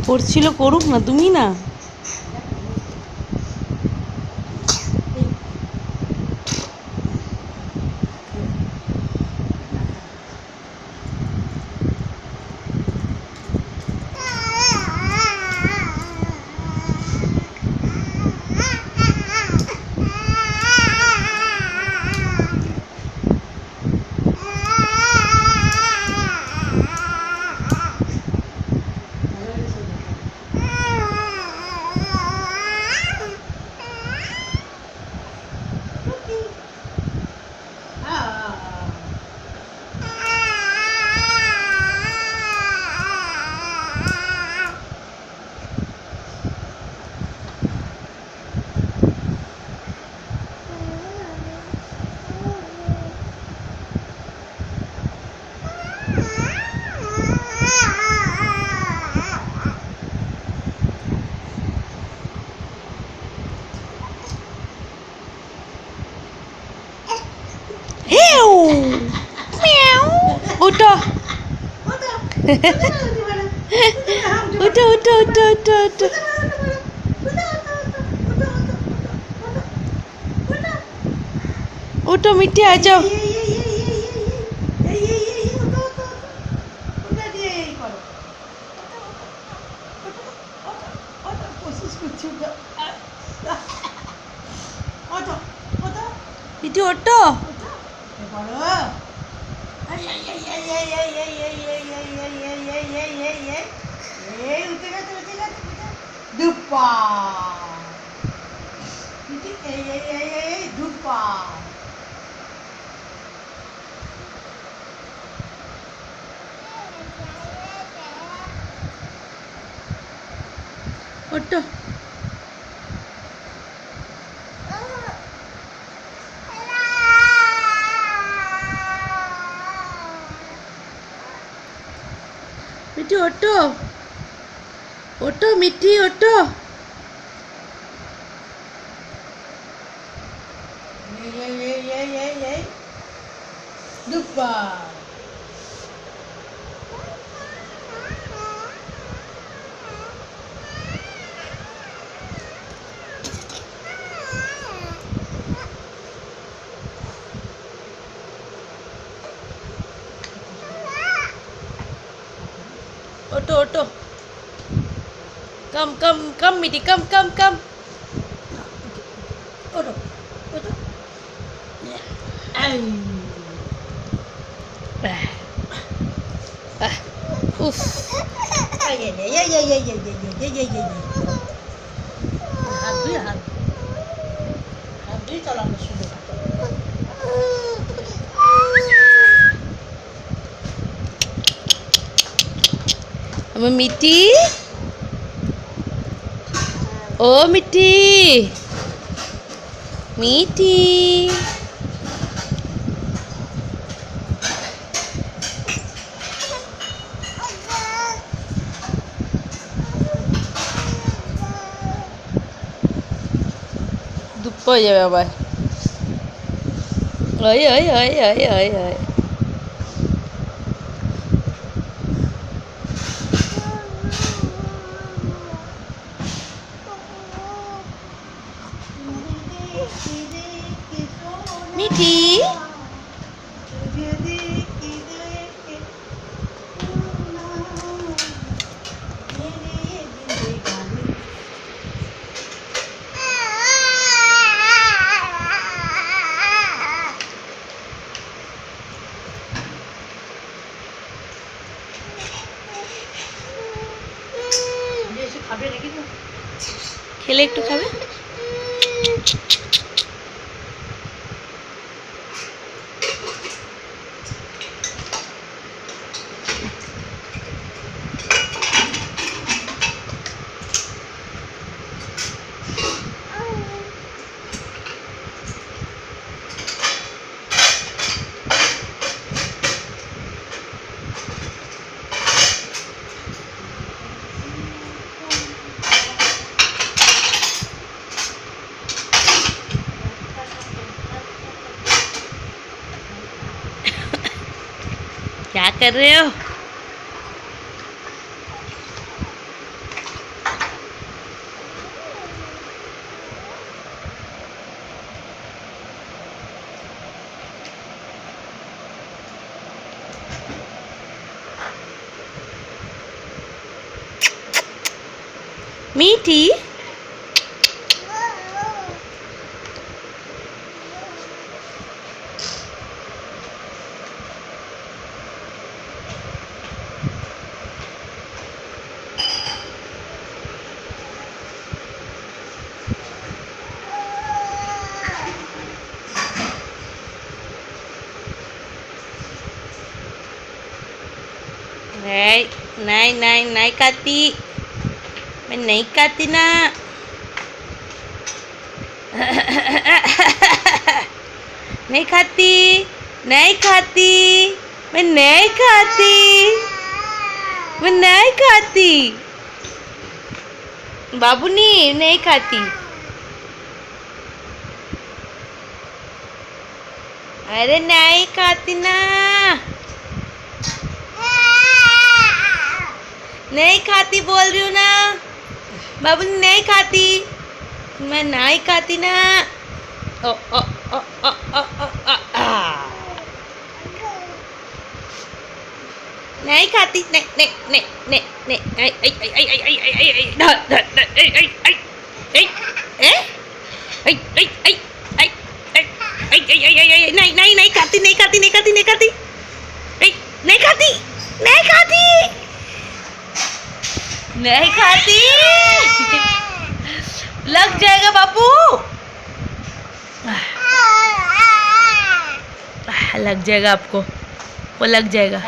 করছিল, করুক না, তুমি না। উঠো উঠো উঠো উঠো উঠো উঠো উঠো মিঠি, आ जाओ। মিঠি ওঠো। Dupa. Dupa. ওঠো। মিঠি ওঠো, ওঠো মিঠি ওঠো। Dupa. ओटो ओटो, कम कम कम मिठी, कम कम कम। Oto. Oto. उफ, হাত দুই হাত হাত দুই চালানো শুরু আমার মিঠি, ও মিঠি, মিঠি। দুপ হয়ে যাবে আবার। ওই ওই ওই ওই ওই ওই মিঠি, খাবে নাকি তো খেলে একটু খাবে। कर रहे हो? मीठी नहीं नहीं नहीं नहीं खाती, मैं नहीं खाती ना। नहीं खाती, नहीं खाती, मैं नहीं खाती, मैं नहीं खाती। बाबूनी नहीं खाती। अरे नहीं खाती ना, नहीं खाती बोल रही हूँ ना। बाबू नहीं खाती, मैं नहीं खाती ना। ओ ओ ओ ओ ओ ओ आ। नहीं खाती, नहीं नहीं नहीं नहीं नहीं आई आई आई आई आई आई आई आई ध ध ध आई आई आई आई ए आई आई आई आई आई आई आई आई आई नहीं नहीं नहीं खाती, नहीं खाती, नहीं खाती, नहीं खाती, नहीं खाती, नहीं खाती, नहीं खाती। लग जाएगा बापू, लग जाएगा आपको, वो लग जाएगा।